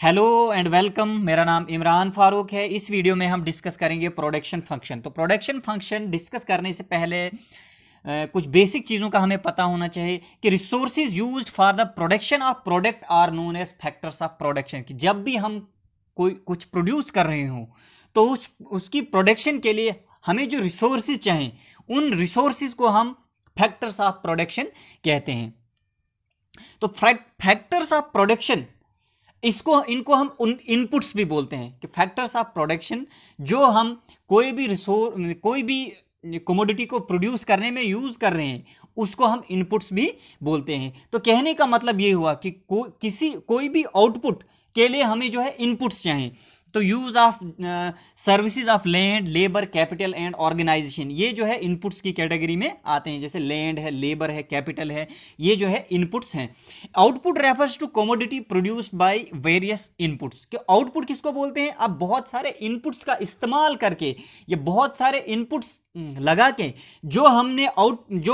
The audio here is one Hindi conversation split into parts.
Hello and welcome. मेरा नाम इमरान फारूक है। इस वीडियो में हम डिस्कस करेंगे प्रोडक्शन फंक्शन। तो प्रोडक्शन फंक्शन डिस्कस करने से पहले कुछ बेसिक चीज़ों का हमें पता होना चाहिए कि resources used for the production of product are known as factors of production. कि जब भी हम कोई कुछ प्रोड्यूस कर रहे हों तो उसकी प्रोडक्शन के लिए हमें जो रिसोर्सेज चाहिए उन रिसोर्सेज को हम फैक्टर्स ऑफ प्रोडक्शन कहते हैं। तो फैक्टर्स ऑफ प्रोडक्शन इनको हम उन इनपुट्स भी बोलते हैं कि फैक्टर्स ऑफ प्रोडक्शन जो हम कोई भी कमोडिटी को प्रोड्यूस करने में यूज कर रहे हैं उसको हम इनपुट्स भी बोलते हैं। तो कहने का मतलब ये हुआ कि कोई भी आउटपुट के लिए हमें जो है इनपुट्स चाहिए। तो use of services of land, labour, capital and organisation, ये जो है इनपुट्स की कैटेगरी में आते हैं। जैसे लैंड है, लेबर है, कैपिटल है, ये जो है इनपुट्स हैं। Output refers to commodity produced by various inputs. कि आउटपुट किसको बोलते हैं? अब बहुत सारे इनपुट्स का इस्तेमाल करके, ये बहुत सारे इनपुट्स लगा के जो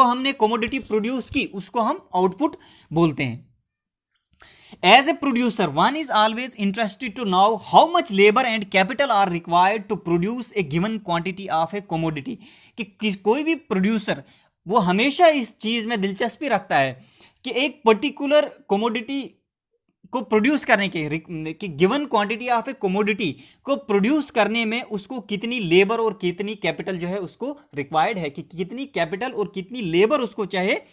हमने कमोडिटी प्रोड्यूस की उसको हम आउटपुट बोलते हैं। As a producer, one is always interested to know how much labor and capital are required to produce a given quantity of a commodity। कि कोई भी प्रोड्यूसर वो हमेशा इस चीज में दिलचस्पी रखता है कि एक पर्टिकुलर कमोडिटी को प्रोड्यूस करने कि given quantity of a commodity को प्रोड्यूस करने में उसको कितनी लेबर और कितनी कैपिटल जो है उसको रिक्वायर्ड है, कि कितनी कैपिटल और कितनी लेबर उसको चाहिए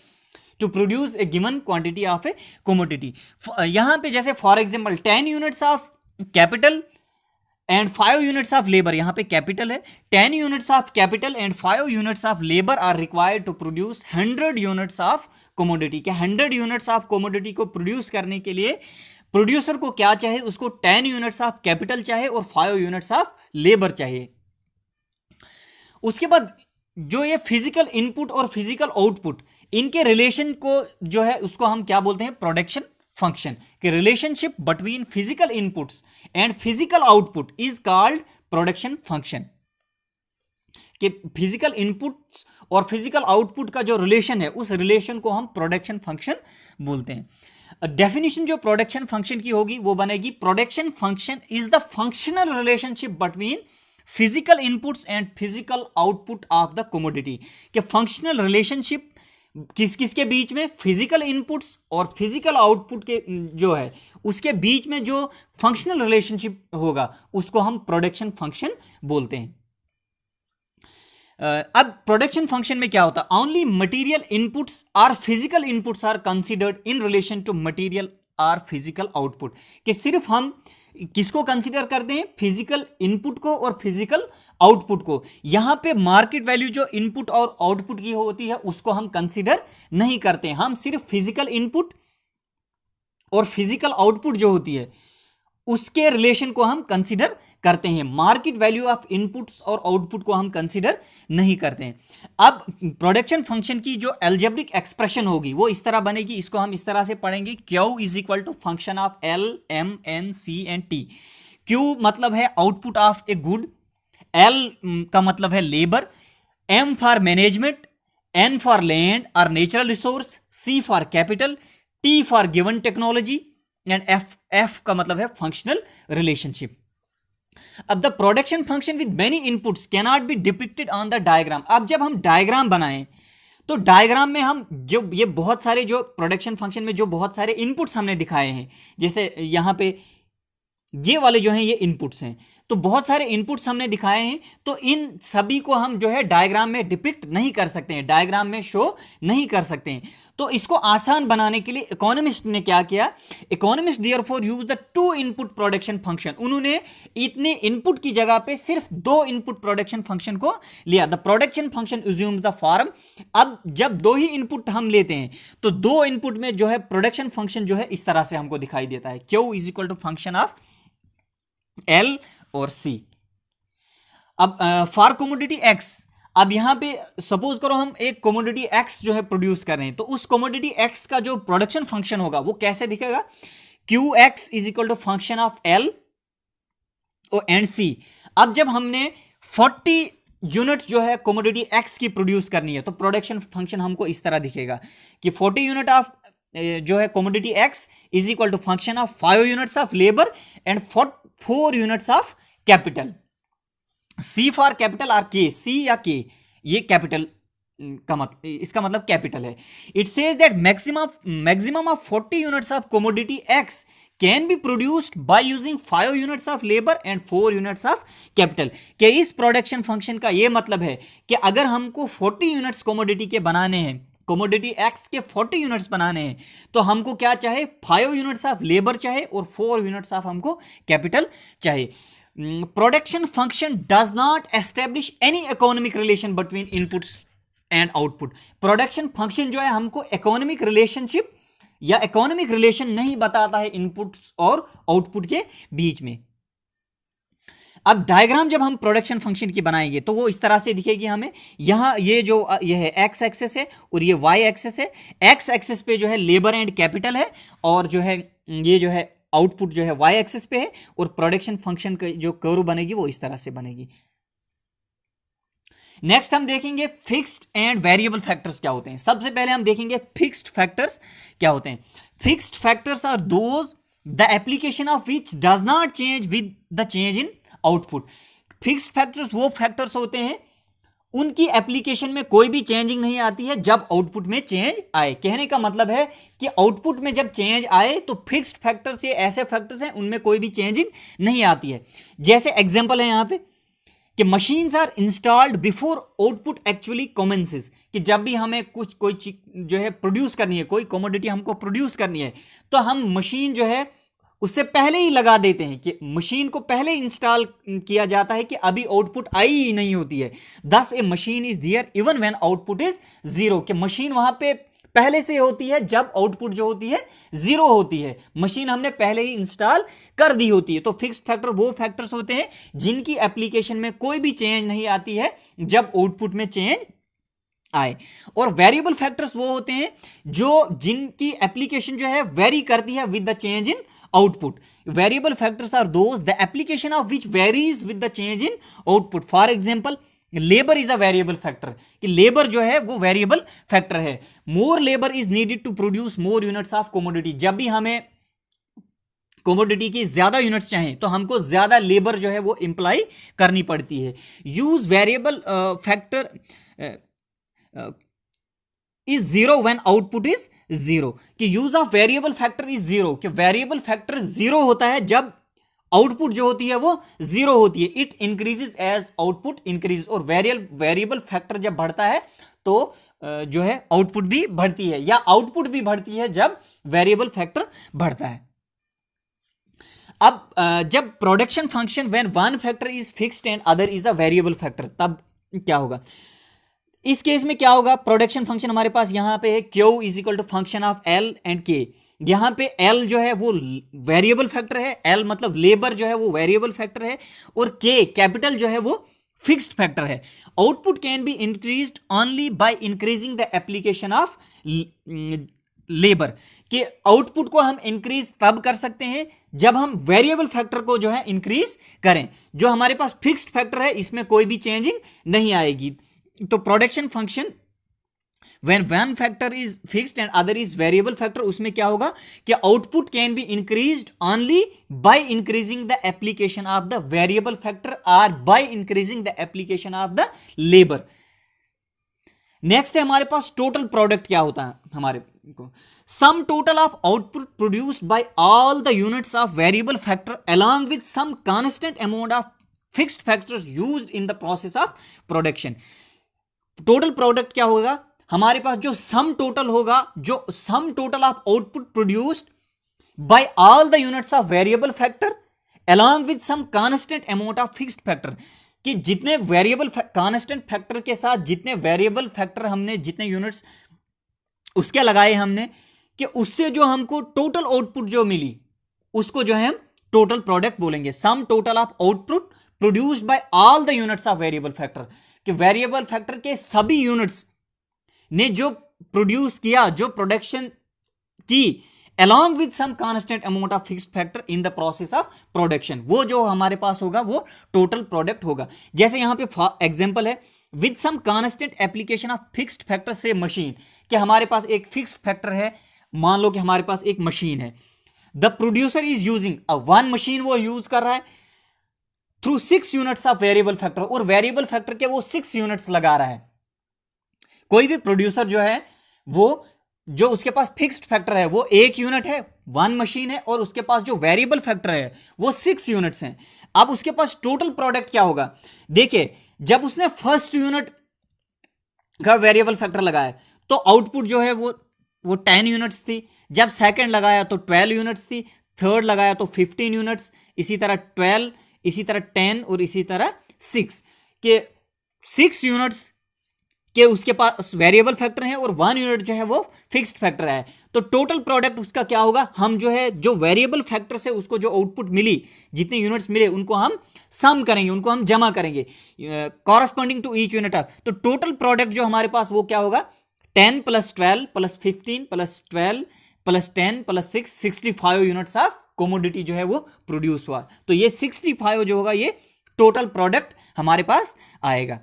to produce a given quantity of a commodity. यहां पे जैसे for example 10 units of capital and 5 units of labour, यहां पे कैपिटल है, 10 units of capital and 5 units of labour are required to produce 100 units of commodity. क्या 100 यूनिट्स ऑफ कमोडिटी को प्रोड्यूस करने के लिए प्रोड्यूसर को क्या चाहिए? उसको 10 यूनिट्स ऑफ कैपिटल चाहिए और 5 यूनिट्स ऑफ लेबर चाहिए। उसके बाद जो ये फिजिकल इनपुट और फिजिकल आउटपुट, इनके रिलेशन को जो है उसको हम क्या बोलते हैं? Production function. कि relationship between physical inputs and physical output is called production function. कि फिजिकल इनपुट्स और फिजिकल आउटपुट का जो रिलेशन है उस रिलेशन को हम प्रोडक्शन फंक्शन बोलते हैं। डेफिनेशन जो प्रोडक्शन फंक्शन की होगी वो बनेगी, production function is the functional relationship between physical inputs and physical output of the commodity. कि फंक्शनल रिलेशनशिप किसके बीच में? फिजिकल इनपुट्स और फिजिकल आउटपुट के जो है उसके बीच में जो फंक्शनल रिलेशनशिप होगा उसको हम प्रोडक्शन फंक्शन बोलते हैं। अब प्रोडक्शन फंक्शन में क्या होता है? ओनली मटेरियल इनपुट्स और physical inputs are considered in relation to material और फिजिकल आउटपुट। कि सिर्फ हम किसको कंसीडर करते हैं? फिजिकल इनपुट को और फिजिकल आउटपुट को। यहां पे मार्केट वैल्यू जो इनपुट और आउटपुट की होती है उसको हम कंसीडर नहीं करते। हम सिर्फ फिजिकल इनपुट और फिजिकल आउटपुट जो होती है उसके रिलेशन को हम कंसीडर करते हैं। मार्केट वैल्यू ऑफ इनपुट्स और आउटपुट को हम कंसीडर नहीं करते हैं। अब प्रोडक्शन फंक्शन की जो एल्जेब्रिक एक्सप्रेशन होगी वो इस तरह बनेगी। इसको हम इस तरह से पढ़ेंगे, Q is equal to function of L, M, N, C and T। Q मतलब है output of a good, L का मतलब है labour, M for management, N for land और natural resource, C for capital, T for given technology and F का मतलब है फंक्शनल रिलेशनशिप। अब the production function with many inputs can not be depicted on the diagram. अब जब हम डायग्राम बनाएं तो डायग्राम में हम जो ये बहुत सारे जो प्रोडक्शन फंक्शन में जो बहुत सारे इनपुट्स हमने दिखाए हैं, जैसे यहां पे ये वाले जो हैं ये इनपुट्स हैं, तो बहुत सारे इनपुट्स हमने दिखाए हैं। तो इन सभी को हम जो है डायग्राम में डिपिक्ट नहीं कर सकते हैं, डायग्राम में शो नहीं कर सकते हैं। तो इसको आसान बनाने के लिए इकोनॉमिस्ट ने क्या किया? Economist therefore use the 2 input production function. उन्होंने इतने इनपुट की जगह पे सिर्फ 2 इनपुट प्रोडक्शन फंक्शन को लिया। The production function assumes the form. अब जब 2 ही इनपुट हम लेते हैं तो 2 इनपुट में जो है प्रोडक्शन फंक्शन जो है इस तरह से हमको दिखाई देता है, Q is equal to function of L और C। अब फॉर कमोडिटी X, अब यहां पे सपोज करो हम एक कमोडिटी X जो है प्रोड्यूस कर रहे हैं, तो उस कमोडिटी X का जो प्रोडक्शन फंक्शन होगा वो कैसे दिखेगा? Qx is equal to function of L and C। अब जब हमने 40 यूनिट जो है कमोडिटी X की प्रोड्यूस करनी है तो प्रोडक्शन फंक्शन हमको इस तरह दिखेगा कि 40 यूनिट ऑफ जो है commodity X is equal to function of 5 units of labour and 4 units of capital. C for capital are K, C या के ये कैपिटल का मतलब, इसका मतलब कैपिटल है। It says that maximum of 40 units of commodity x can be produced by using 5 units of labour and 4 units of capital. कि इस प्रोडक्शन फंक्शन का यह मतलब है कि अगर हमको 40 यूनिट्स कमोडिटी के बनाने हैं, कमोडिटी एक्स के 40 यूनिट्स बनाने हैं, तो हमको क्या चाहे, 5 यूनिट्स ऑफ लेबर चाहे और 4 यूनिट्स ऑफ हमको कैपिटल चाहिए। Production function does not establish any economic relation between inputs and output. Production function जो है हमको इकोनॉमिक रिलेशनशिप या इकोनॉमिक रिलेशन नहीं बताता है इनपुट्स और आउटपुट के बीच में। अब डायग्राम जब हम प्रोडक्शन फंक्शन की बनाएंगे तो वो इस तरह से दिखेगी हमें। यहां ये है एक्स एक्सेस है और ये वाई एक्सेस है। एक्स एक्सेस पे जो है लेबर एंड कैपिटल है और जो है ये जो है आउटपुट जो है वाई एक्सेस पे है, और प्रोडक्शन फंक्शन की जो कर्व बनेगी वो इस तरह से बनेगी। नेक्स्ट हम देखेंगे फिक्स्ड एंड वेरिएबल फैक्टर्स क्या होते हैं। सबसे पहले हम देखेंगे फिक्स्ड फैक्टर्स क्या होते हैं। Fixed factors are those the application of which does not change with the change in output. Fixed factors वो फैक्टर्स होते हैं उनकी एप्लीकेशन में कोई भी चेंजिंग नहीं आती है जब आउटपुट में चेंज आए। कहने का मतलब है कि आउटपुट में जब चेंज आए तो फिक्स्ड फैक्टर्स ये ऐसे फैक्टर्स हैं उनमें कोई भी चेंजिंग नहीं आती है। जैसे एग्जांपल है यहां पे कि machines are installed before output actually commences, कि जब भी हमें कोई जो है प्रोड्यूस करनी है, कोई कमोडिटी हमको प्रोड्यूस करनी है, तो हम मशीन जो है उससे पहले ही लगा देते हैं कि मशीन को पहले इंस्टॉल किया जाता है कि अभी आउटपुट आई ही नहीं होती है। Thus a machine is there even when output is zero, कि मशीन वहां पे पहले से होती है जब आउटपुट जो होती है जीरो होती है, मशीन हमने पहले ही इंस्टॉल कर दी होती है। तो फिक्स्ड फैक्टर वो फैक्टर्स होते हैं जिनकी एप्लीकेशन में कोई भी चेंज नहीं आती है जब आउटपुट में चेंज आए। और वेरिएबल फैक्टर्स वो होते हैं जो जिनकी एप्लीकेशन जो है वेरी करती है with the change in output. Variable factors are those the application of which varies with the change in output. For example labour is a variable factor, कि लेबर जो है वो वेरिएबल फैक्टर है। More labour is needed to produce more units of commodity. जब भी हमें कमोडिटी की ज्यादा यूनिट्स चाहिए तो हमको ज्यादा लेबर जो है वो इंप्लाई करनी पड़ती है। Use variable factor is zero when output is zero, कि use of variable factor is zero, कि वेरिएबल फैक्टर जीरो होता है जब आउटपुट जो होती है वो जीरो होती है। It increases as output increase, और वेरिएबल फैक्टर जब बढ़ता है तो जो है आउटपुट भी बढ़ती है, या आउटपुट भी बढ़ती है जब वेरिएबल फैक्टर बढ़ता है। अब जब production function when one factor is fixed and other is a variable factor, तब क्या होगा। इस केस में क्या होगा, प्रोडक्शन फंक्शन हमारे पास यहां पे है Q is equal to function of L and K। यहां पे L जो है वो वेरिएबल फैक्टर है, L मतलब लेबर जो है वो वेरिएबल फैक्टर है, और K कैपिटल जो है वो फिक्स्ड फैक्टर है। Output can be increased only by increasing the application of labour, कि आउटपुट को हम इंक्रीज तब कर सकते हैं जब हम वेरिएबल फैक्टर को जो है इंक्रीज करें। जो हमारे पास फिक्स्ड फैक्टर है इसमें कोई भी चेंजिंग नहीं आएगी। तो production function when one factor is fixed and other is variable factor, उसमें क्या होगा कि output can be increased only by increasing the application of the variable factor और by increasing the application of the labour. Next है हमारे पास टोटल प्रोडक्ट क्या होता है हमारे को। Sum total of output produced by all the units of variable factor along with some constant amount of fixed factors used in the process of production. Total product क्या होगा, हमारे पास जो सम टोटल होगा, जो sum total of output produced by all the units of variable factor along with some constant amount of fixed factor, कि जितने वेरिएबल कांस्टेंट फैक्टर के साथ जितने वेरिएबल फैक्टर हमने जितने यूनिट्स उसके लगाए हमने, कि उससे जो हमको टोटल आउटपुट जो मिली उसको जो है हम टोटल प्रोडक्ट बोलेंगे। सम total of output produced by all the units of variable factor, कि वेरिएबल फैक्टर के सभी यूनिट्स ने जो प्रोड्यूस किया, जो प्रोडक्शन की along with some constant amount of fixed factor in the process of production, वो जो हमारे पास होगा वो टोटल प्रोडक्ट होगा। जैसे यहां पे एग्जांपल है with some constant application of fixed factor से मशीन, कि हमारे पास एक फिक्स्ड फैक्टर है मान लो कि हमारे पास एक मशीन है, the producer is using one machine, वो यूज कर रहा है through 6 units of variable factor, और वेरिएबल फैक्टर के वो 6 यूनिट्स लगा रहा है। कोई भी प्रोड्यूसर जो है वो जो उसके पास फिक्स्ड फैक्टर है वो 1 यूनिट है, वन मशीन है, और उसके पास जो वेरिएबल फैक्टर है वो 6 यूनिट्स हैं। अब उसके पास टोटल प्रोडक्ट क्या होगा? देखिए, जब उसने फर्स्ट यूनिट का वेरिएबल फैक्टर लगाया तो आउटपुट जो है वो 10 यूनिट्स थी। जब सेकंड लगाया तो 12 यूनिट्स थी, थर्ड लगाया तो 15 यूनिट्स, इसी तरह 12, इसी तरह 10 और इसी तरह 6 के 6 यूनिट्स के उसके पास वेरिएबल फैक्टर है और 1 यूनिट जो है वो फिक्स्ड फैक्टर है। तो टोटल प्रोडक्ट उसका क्या होगा? हम जो है जो वेरिएबल फैक्टर से उसको जो आउटपुट मिली, जितने यूनिट्स मिले उनको हम सम करेंगे, उनको हम जमा करेंगे corresponding to each unit of. तो टोटल प्रोडक्ट जो हमारे पास वो क्या होगा? 10 + 12 + 15 + 12 + 10 + 6, 65 यूनिट्स ऑफ कमोडिटी जो है वो प्रोड्यूस हुआ। तो ये 65 जो होगा ये टोटल प्रोडक्ट हमारे पास आएगा।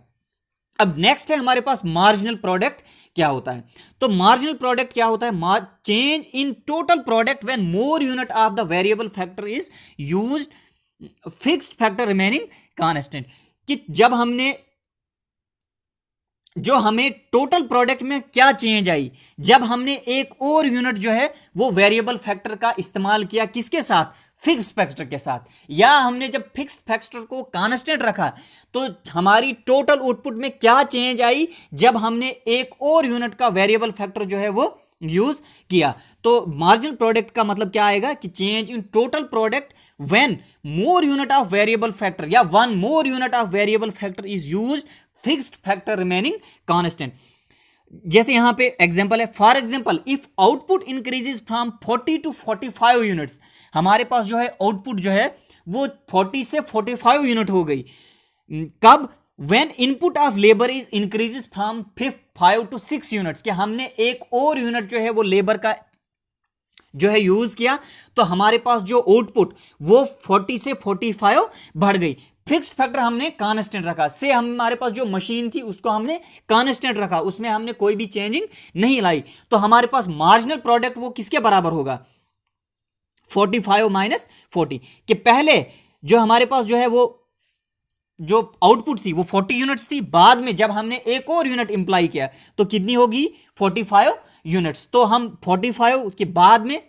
अब नेक्स्ट है हमारे पास मार्जिनल प्रोडक्ट क्या होता है। तो मार्जिनल प्रोडक्ट क्या होता है? Change in total product when more unit of the variable factor is used, fixed factor remaining constant. कि जब हमने जो हमें टोटल प्रोडक्ट में क्या चेंज आई, जब हमने एक और यूनिट जो है वो वेरिएबल फैक्टर का इस्तेमाल किया, किसके साथ? फिक्स्ड फैक्टर के साथ। या हमने जब फिक्स्ड फैक्टर को कांस्टेंट रखा तो हमारी टोटल आउटपुट में क्या चेंज आई? जब हमने एक और यूनिट का वेरिएबल फैक्टर जो है वो यूज किया। तो मार्जिनल प्रोडक्ट का मतलब क्या आएगा कि change in total product when more unit of variable factor या one more unit of variable factor is used, fixed factor remaining constant. जैसे यहां पे एग्जांपल है, for example if output increases from 40 to 45 units, हमारे पास जो है आउटपुट जो है वो 40 से 45 यूनिट हो गई। कब? When input of labour is increases from 5 to 6 units, कि हमने एक और यूनिट जो है वो लेबर का जो है यूज किया, तो हमारे पास जो आउटपुट वो 40 से 45 बढ़ गई। फिक्स्ड फैक्टर हमने कांस्टेंट रखा, से हमारे पास जो मशीन थी उसको हमने कांस्टेंट रखा, उसमें हमने कोई भी चेंजिंग नहीं लाई। तो हमारे पास मार्जिनल प्रोडक्ट वो किसके बराबर होगा? 45 - 40 के पहले जो हमारे पास जो है वो जो आउटपुट थी वो 40 यूनिट्स थी, बाद में जब हमने एक और यूनिट इंप्लाई किया तो कितनी होगी? 45 यूनिट्स। तो हम 45 के बाद में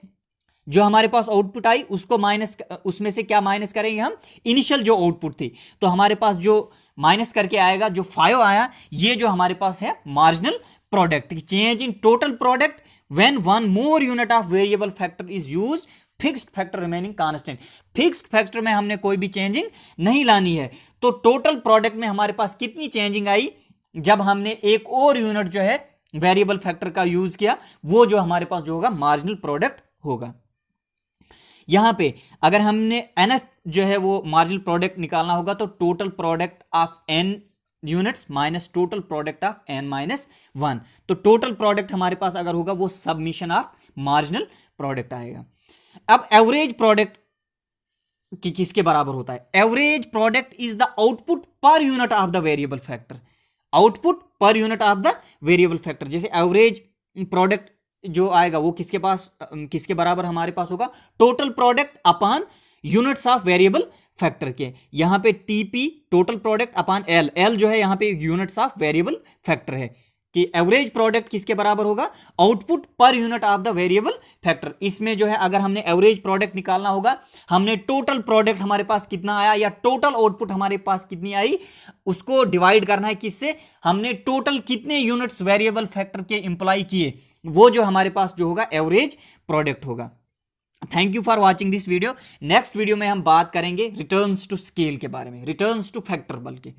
जो हमारे पास आउटपुट आई उसको माइनस, उसमें से क्या माइनस करेंगे हम? इनिशियल जो आउटपुट थी। तो हमारे पास जो माइनस करके आएगा जो 5 आया, ये जो हमारे पास है marginal product. Change in total product when one more unit of variable factor is used, fixed factor remaining constant. Fixed factor में हमने कोई भी चेंजिंग नहीं लानी है। तो टोटल प्रोडक्ट में हमारे पास कितनी चेंजिंग आई? जब हमने एक और यूनिट जो है वेरिएबल फैक्टर का यूज किया, वो जो हमारे पास जो होगा मार्जिनल प्रोडक्ट होगा। यहां पे अगर हमने nth जो है वो मार्जिनल प्रोडक्ट निकालना होगा तो total product of n units minus total product of n - 1। तो टोटल प्रोडक्ट हमारे पास अगर होगा वो सबमिशन ऑफ मार्जिनल प्रोडक्ट आएगा। अब एवरेज प्रोडक्ट कि किसके बराबर होता है? Average product is the output per unit of the variable factor. Output per unit of the variable factor, जैसे एवरेज प्रोडक्ट जो आएगा वो किसके बराबर हमारे पास होगा? Total product upon units of variable factor के। यहां पे TP total product upon L, L जो है यहां पे यूनिट्स ऑफ वेरिएबल फैक्टर है। कि एवरेज प्रोडक्ट किसके बराबर होगा? Output per unit of the variable factor. इसमें जो है अगर हमने एवरेज प्रोडक्ट निकालना होगा, हमने टोटल प्रोडक्ट हमारे पास कितना आया या टोटल आउटपुट हमारे पास कितनी आई, उसको डिवाइड करना है किससे? हमने टोटल कितने यूनिट्स वेरिएबल फैक्टर के इंप्लाई किए, वो जो हमारे पास जो होगा एवरेज प्रोडक्ट होगा। Thank you for watching this video. Next video में हम बात करेंगे रिटर्न्स टू स्केल के बारे में, रिटर्न्स टू फैक्टर बल्कि।